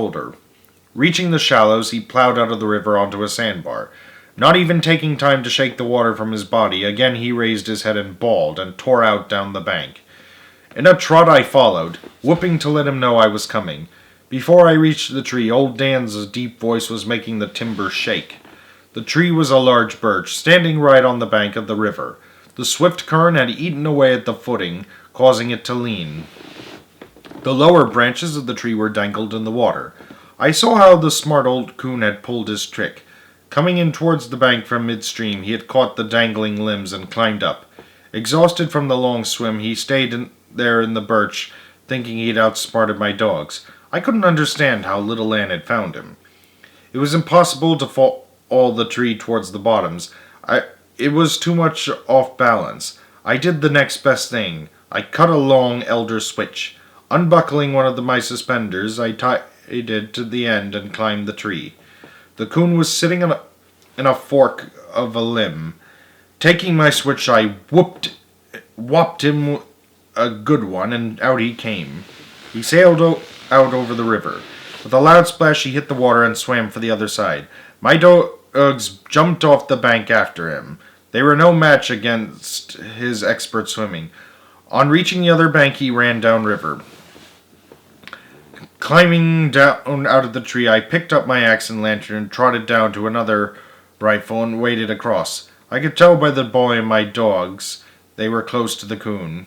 shoulder. Reaching the shallows, he plowed out of the river onto a sandbar. Not even taking time to shake the water from his body, again he raised his head and bawled, and tore out down the bank. In a trot I followed, whooping to let him know I was coming. Before I reached the tree, old Dan's deep voice was making the timber shake. The tree was a large birch, standing right on the bank of the river. The swift current had eaten away at the footing, causing it to lean. The lower branches of the tree were dangled in the water. I saw how the smart old coon had pulled his trick. Coming in towards the bank from midstream, he had caught the dangling limbs and climbed up. Exhausted from the long swim, he stayed there in the birch, thinking he had outsmarted my dogs. I couldn't understand how little Ann had found him. It was impossible to fall the tree towards the bottoms. It was too much off balance. I did the next best thing. I cut a long elder switch. Unbuckling one of my suspenders, I tied it to the end and climbed the tree. The coon was sitting in a fork of a limb. Taking my switch, I whopped him a good one, and out he came. He sailed out over the river. With a loud splash, he hit the water and swam for the other side. My dogs jumped off the bank after him. They were no match against his expert swimming. On reaching the other bank, he ran downriver. Climbing down out of the tree, I picked up my axe and lantern and trotted down to another rifle and waded across. I could tell by the boy and my dogs they were close to the coon.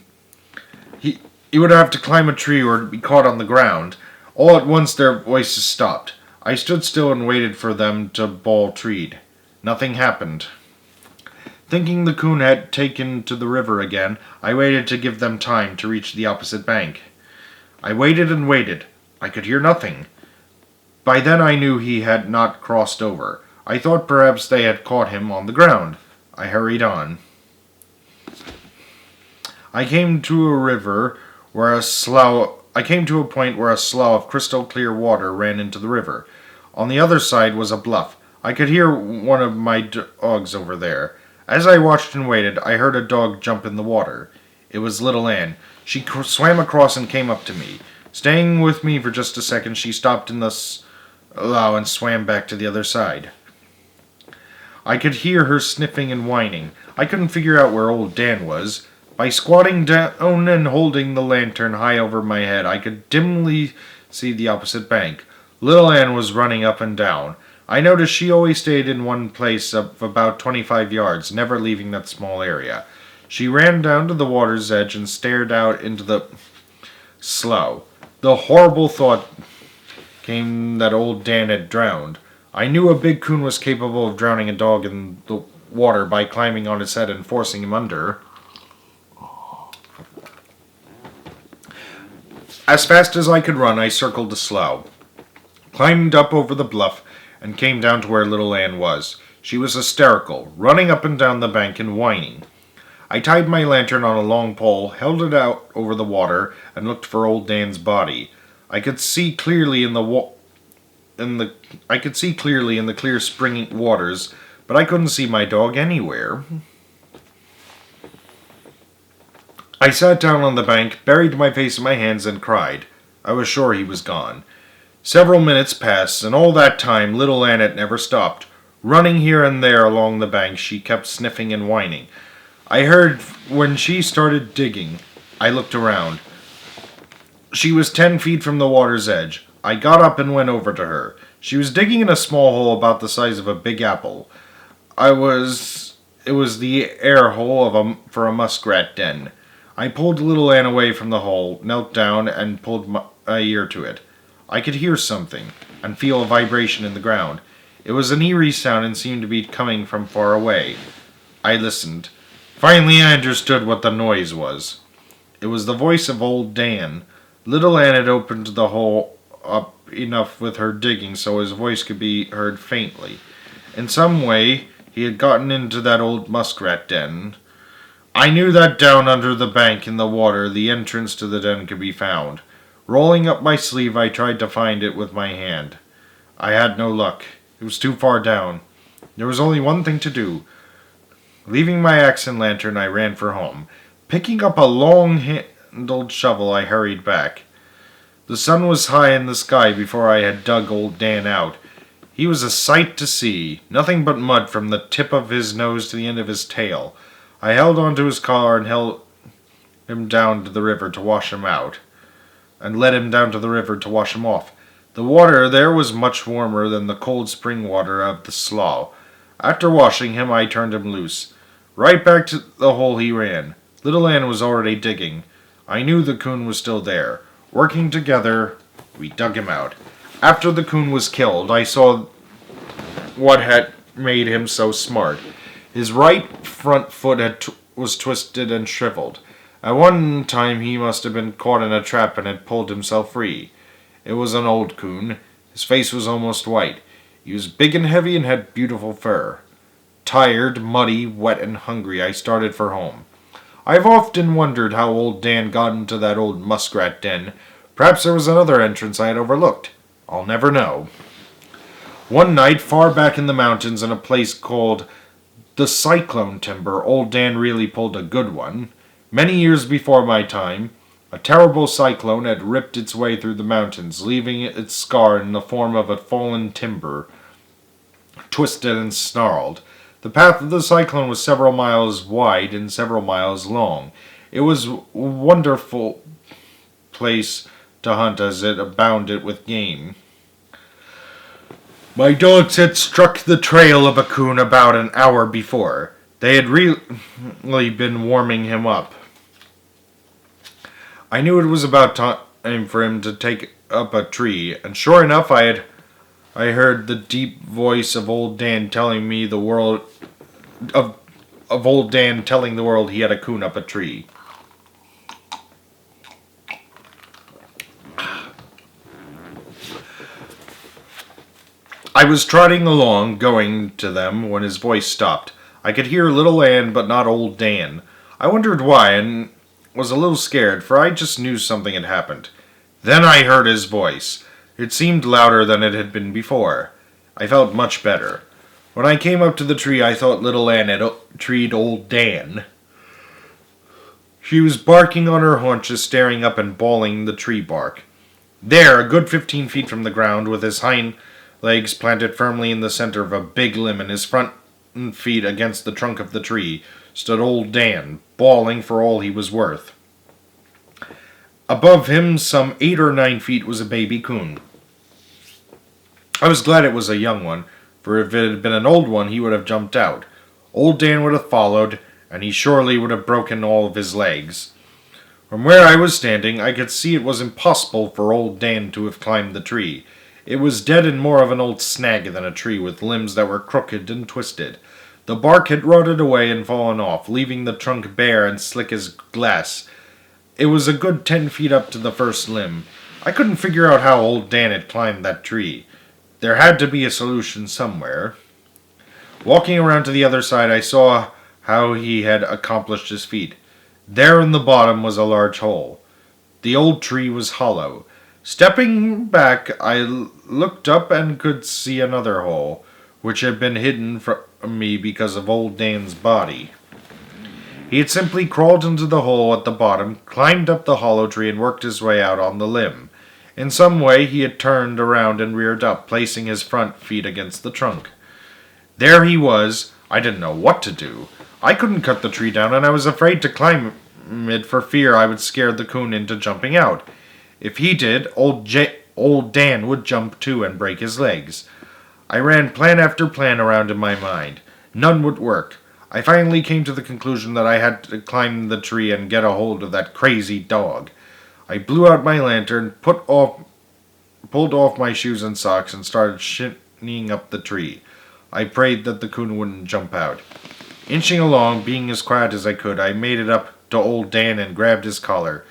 He would have to climb a tree or be caught on the ground. All at once their voices stopped. I stood still and waited for them to bawl treed. Nothing happened. Thinking the coon had taken to the river again, I waited to give them time to reach the opposite bank. I waited and waited. I could hear nothing. By then I knew he had not crossed over. I thought perhaps they had caught him on the ground. I hurried on. I came to a point where a slough of crystal clear water ran into the river. On the other side was a bluff. I could hear one of my dogs over there. As I watched and waited, I heard a dog jump in the water. It was little Ann. She swam across and came up to me. Staying with me for just a second, she stopped in the slough and swam back to the other side. I could hear her sniffing and whining. I couldn't figure out where old Dan was. By squatting down and holding the lantern high over my head, I could dimly see the opposite bank. Little Ann was running up and down. I noticed she always stayed in one place of about 25 yards, never leaving that small area. She ran down to the water's edge and stared out into the slough. The horrible thought came that old Dan had drowned. I knew a big coon was capable of drowning a dog in the water by climbing on his head and forcing him under. As fast as I could run, I circled the slough, climbed up over the bluff, and came down to where little Ann was. She was hysterical, running up and down the bank and whining. I tied my lantern on a long pole, held it out over the water, and looked for old Dan's body. I could see clearly in the clear spring waters, but I couldn't see my dog anywhere. I sat down on the bank, buried my face in my hands, and cried. I was sure he was gone. Several minutes passed, and all that time little Ann had never stopped. Running here and there along the bank, she kept sniffing and whining. I heard when she started digging. I looked around. She was 10 feet from the water's edge. I got up and went over to her. She was digging in a small hole about the size of a big apple. It was the air hole for a muskrat den. I pulled little Ann away from the hole, knelt down, and pulled my ear to it. I could hear something, and feel a vibration in the ground. It was an eerie sound and seemed to be coming from far away. I listened. Finally I understood what the noise was. It was the voice of old Dan. Little Ann had opened the hole up enough with her digging so his voice could be heard faintly. In some way, he had gotten into that old muskrat den. I knew that down under the bank in the water the entrance to the den could be found. Rolling up my sleeve, I tried to find it with my hand. I had no luck. It was too far down. There was only one thing to do. Leaving my axe and lantern, I ran for home. Picking up a long-handled shovel, I hurried back. The sun was high in the sky before I had dug old Dan out. He was a sight to see, nothing but mud from the tip of his nose to the end of his tail. I held onto his collar and held him down to the river to wash him out, and led him down to the river to wash him off. The water there was much warmer than the cold spring water of the slough. After washing him, I turned him loose. Right back to the hole he ran. Little Ann was already digging. I knew the coon was still there. Working together, we dug him out. After the coon was killed, I saw what had made him so smart. His right front foot was twisted and shriveled. At one time he must have been caught in a trap and had pulled himself free. It was an old coon. His face was almost white. He was big and heavy and had beautiful fur. Tired, muddy, wet, and hungry, I started for home. I've often wondered how old Dan got into that old muskrat den. Perhaps there was another entrance I had overlooked. I'll never know. One night, far back in the mountains in a place called the Cyclone Timber, old Dan really pulled a good one. Many years before my time, a terrible cyclone had ripped its way through the mountains, leaving its scar in the form of a fallen timber, twisted and snarled. The path of the cyclone was several miles wide and several miles long. It was a wonderful place to hunt as it abounded with game. My dogs had struck the trail of a coon about an hour before. They had really been warming him up. I knew it was about time for him to take up a tree, and sure enough I heard the deep voice of old Dan telling me the world of old Dan telling the world he had a coon up a tree. I was trotting along, going to them, when his voice stopped. I could hear little Ann, but not old Dan. I wondered why, and was a little scared, for I just knew something had happened. Then I heard his voice. It seemed louder than it had been before. I felt much better. When I came up to the tree, I thought little Ann had treed old Dan. She was barking on her haunches, staring up and bawling the tree bark. There, a good 15 feet from the ground, with his hind legs planted firmly in the center of a big limb and his front feet against the trunk of the tree, stood old Dan, bawling for all he was worth. Above him, some 8 or 9 feet, was a baby coon. I was glad it was a young one, for if it had been an old one, he would have jumped out. Old Dan would have followed, and he surely would have broken all of his legs. From where I was standing, I could see it was impossible for old Dan to have climbed the tree. It was dead and more of an old snag than a tree, with limbs that were crooked and twisted. The bark had rotted away and fallen off, leaving the trunk bare and slick as glass. It was a good 10 feet up to the first limb. I couldn't figure out how old Dan had climbed that tree. There had to be a solution somewhere. Walking around to the other side, I saw how he had accomplished his feat. There in the bottom was a large hole. The old tree was hollow. Stepping back, I looked up and could see another hole, which had been hidden from me because of old Dan's body. He had simply crawled into the hole at the bottom, climbed up the hollow tree, and worked his way out on the limb. In some way he had turned around and reared up, placing his front feet against the trunk. There he was. I didn't know what to do. I couldn't cut the tree down, and I was afraid to climb it for fear I would scare the coon into jumping out. If he did, old Dan would jump too and break his legs. I ran plan after plan around in my mind. None would work. I finally came to the conclusion that I had to climb the tree and get a hold of that crazy dog. I blew out my lantern, pulled off my shoes and socks, and started shinning up the tree. I prayed that the coon wouldn't jump out. Inching along, being as quiet as I could, I made it up to old Dan and grabbed his collar.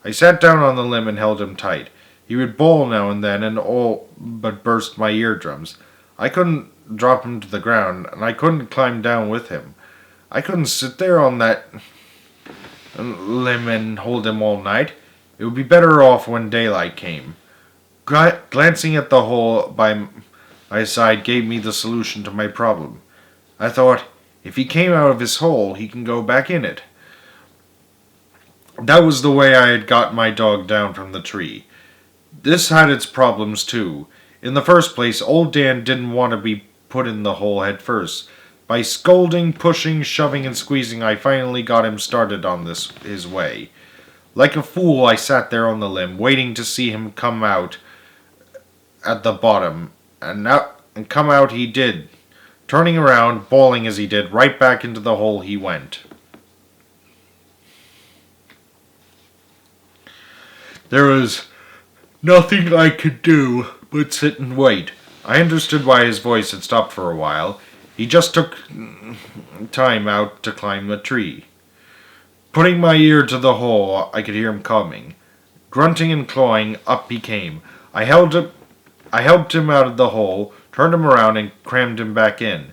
I sat down on the limb and held him tight. He would bawl now and then and all but burst my eardrums. I couldn't drop him to the ground, and I couldn't climb down with him. I couldn't sit there on that limb and hold him all night. It would be better off when daylight came. Glancing at the hole by my side gave me the solution to my problem. I thought, if he came out of his hole, he can go back in it. That was the way I had got my dog down from the tree. This had its problems too. In the first place, old Dan didn't want to be put in the hole head first. By scolding, pushing, shoving, and squeezing, I finally got him started on his way. Like a fool, I sat there on the limb, waiting to see him come out at the bottom, and come out he did. Turning around, bawling as he did, right back into the hole he went. There was nothing I could do but sit and wait. I understood why his voice had stopped for a while. He just took time out to climb the tree. Putting my ear to the hole, I could hear him coming. Grunting and clawing, up he came. I helped him out of the hole, turned him around, and crammed him back in.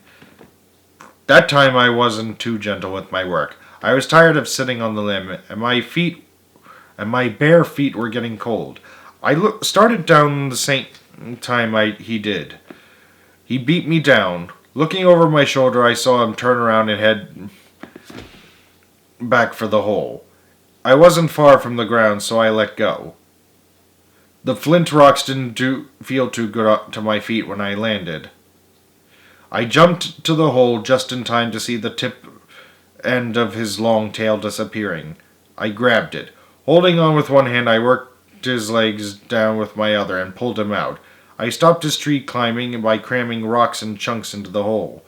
That time I wasn't too gentle with my work. I was tired of sitting on the limb, and my bare feet were getting cold. I started down the same time he did. He beat me down. Looking over my shoulder, I saw him turn around and head back for the hole. I wasn't far from the ground, so I let go. The flint rocks didn't feel too good up to my feet when I landed. I jumped to the hole just in time to see the tip end of his long tail disappearing. I grabbed it. Holding on with one hand, I worked his legs down with my other and pulled him out. I stopped his tree climbing by cramming rocks and chunks into the hole.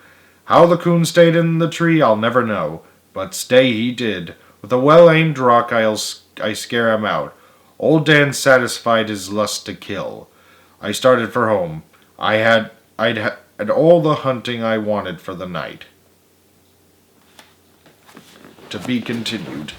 How the coon stayed in the tree, I'll never know, but stay he did. With a well-aimed rock, I scare him out. Old Dan satisfied his lust to kill. I started for home. I'd had all the hunting I wanted for the night. To be continued.